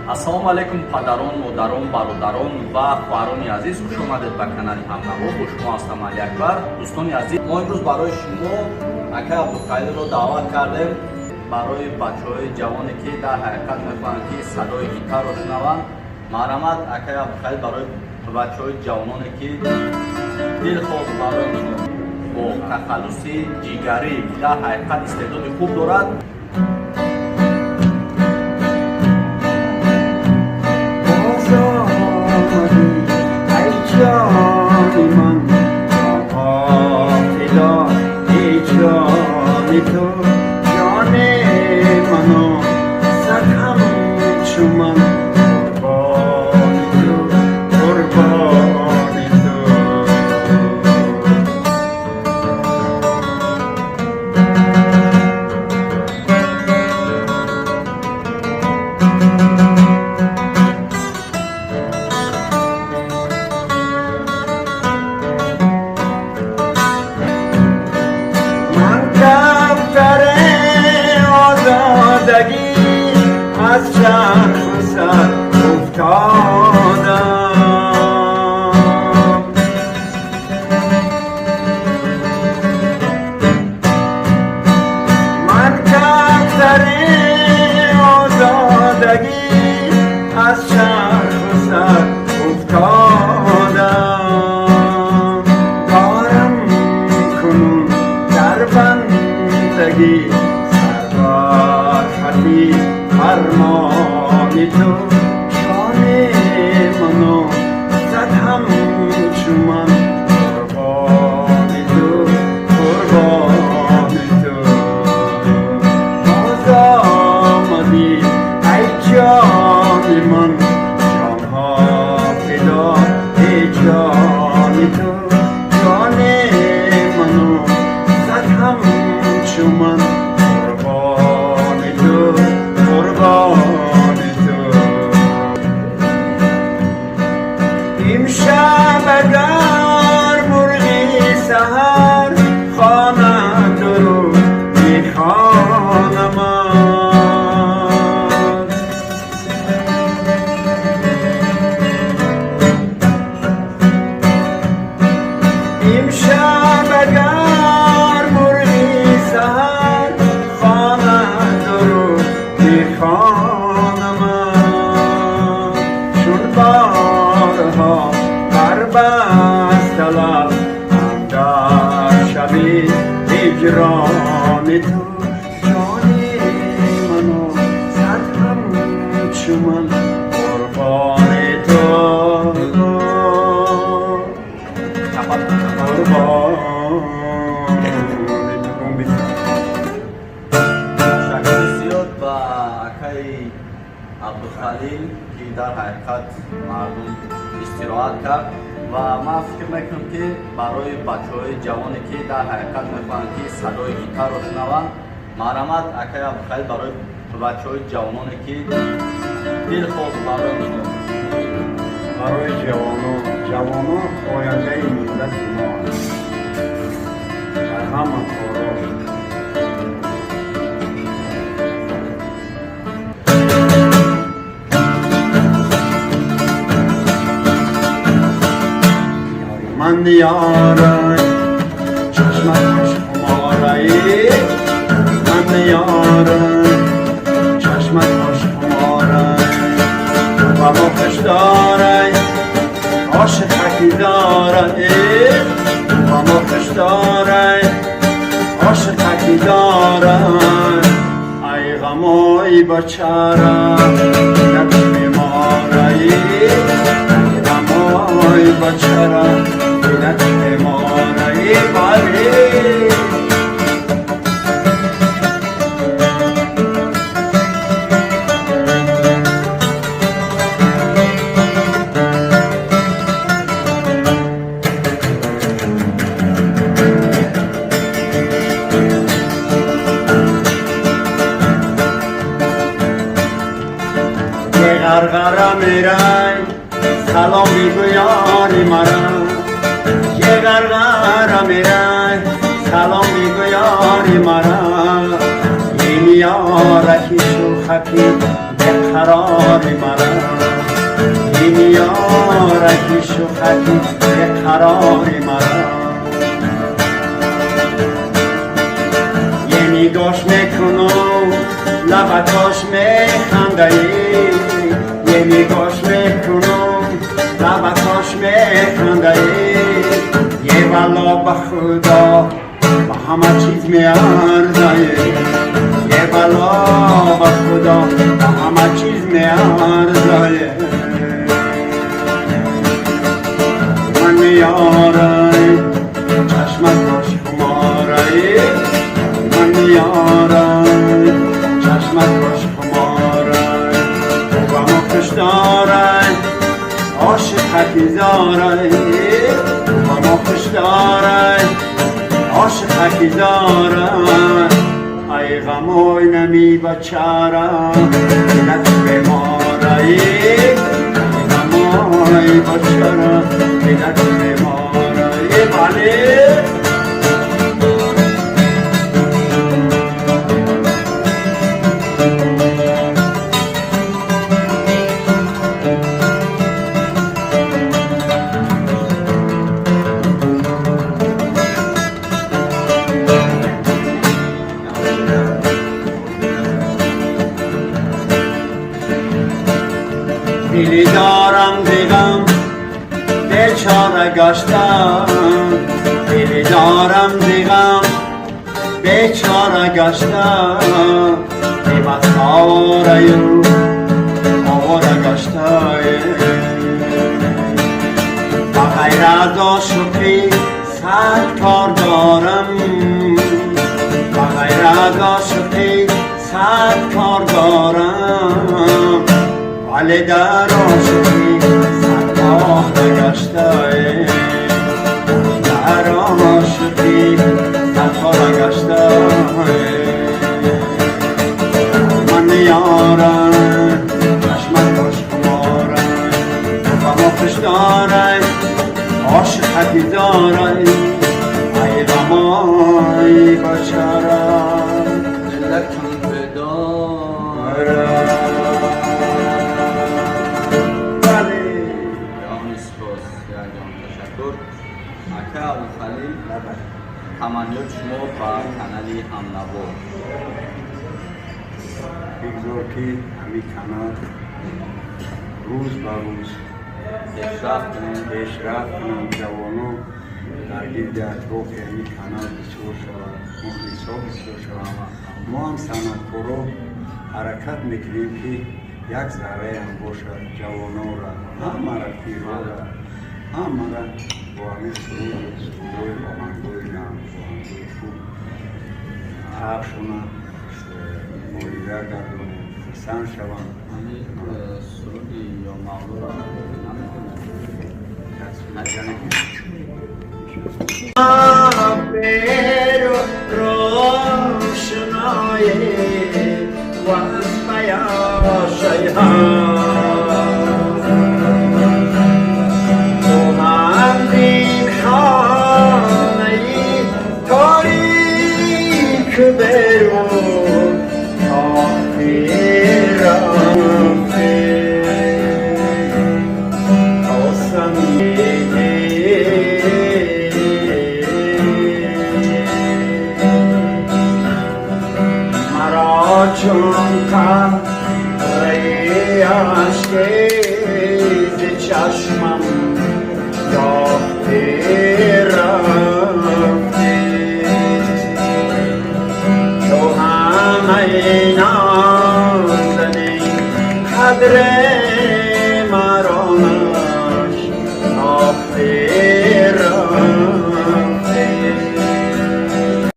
ассалому алайкум падарон, модарон, бародарон ва хоҳарони азиз, хуш омадед ба канали Ҳамнаво. Бо шумо ҳастам Али Акбар. Дӯстони азиз, мо имрӯз барои шумо ака Абдухалилро даъват кардем барои бачаҳои ҷавоне ки дар ҳақиқат мефаҳманд ки садои гитарро шунаванд. Марҳамат ака Абдухалил барои бачаҳои ҷавононе ки дилхоҳ барои бо тахаллуси ҷигарӣ ки дар ҳақиқат истеъдоди хуб дорад. از چرخ و سر افتادم، من کفتر آزادگی از چرخ و سر افتادم. دارم کنون در بندگی فرمانی تو جان منو زد همچو من، قربانی تو قربانی تو. باز آمدی ای جان من، جانها فدا ای جانی تو. جان منو زد همچو من، امشب اگر مرغی سحر خواند درود میخوانمت. امشب اگر مرغی سحر خواند درود میخوانمت. چون بارها بربست لب اندر شبی هجران تو، جان منو زد همچو من، قربان تو شکر زیاد با اکای عبدالخلیل که در حقیقت مردم استراحت کرد و من فکر میکنم که برای بچه‌های جوانی که در حقیقت میفهمند که صدای گیتار رو شنوند، مرحمت اکای عبدالخلیل برای بچه‌های جوانانی که دلخواه برای جوانان آینده ملت ما در همه کارا من یارم چشمش خماره، من یارم چشمش خماره و مخش داره عاشق حکی داره و مخش داره عاشق حکی داره. ای غمای بچاره نبش میماره، ای غمای بچاره نبش میماره. باری غرغره میرای سلام میگویانی مرا، یه غرغره میرای سلام میگویانی مرا. این یارکی شوخکی قرار مرا این یارکی شوخکی قرار مرا یه نگاش میکنم لبکاش میخنده یه نگاش میکنم لبکاش میخنده یه والا به خدا به همه چیز میارزه یه والا به خدا به همه چیز میارزه من میاره چشمت باش خماره من میاره چشمت باش خماره و ما خوش داره عاشقکی داره و ما خوش داره عاشقکی داره ای غموی نمی بچاره دلت بیماره ای غموی بچاره دلت بیماره بله دلی دارم دیدم بیچاره گشتم دلی دارم دیدم بیچاره گشتم بس آواره گشتم با غیر از عاشقی صد کار دارم با غیر از عاشقی صد کار دارم ولی در عاشقی صد ماه نگشته در عاشقی صد ماه نگشته من نیارم چشمت باش خمارم و ما خوش داره عاشقی داره ای غمای بچاره دلکم بداره اکا ابوخلیل تمانیت شما با کانالی همنوا بگذار که همین کانال روز با روز پیشرفت کنم جوانو در گرد اطراف همین کانال بسیار شود مخلصا بسیار شود ما هم صنعتکارا حرکت میکنیم که یک ذره هم باشد جوانو را همه را پیرا را همه را با همین سرودوی آهنگوی نام آهنگوی خوب تبشونه مولیده گردون پسند شوند همین سرودی یا مغلوب pero روشنای واسمه یا تو همین خانه تاریک برون آخی رفته چون قطره اشک چشمم یافته رفته تو همه نازنین قدر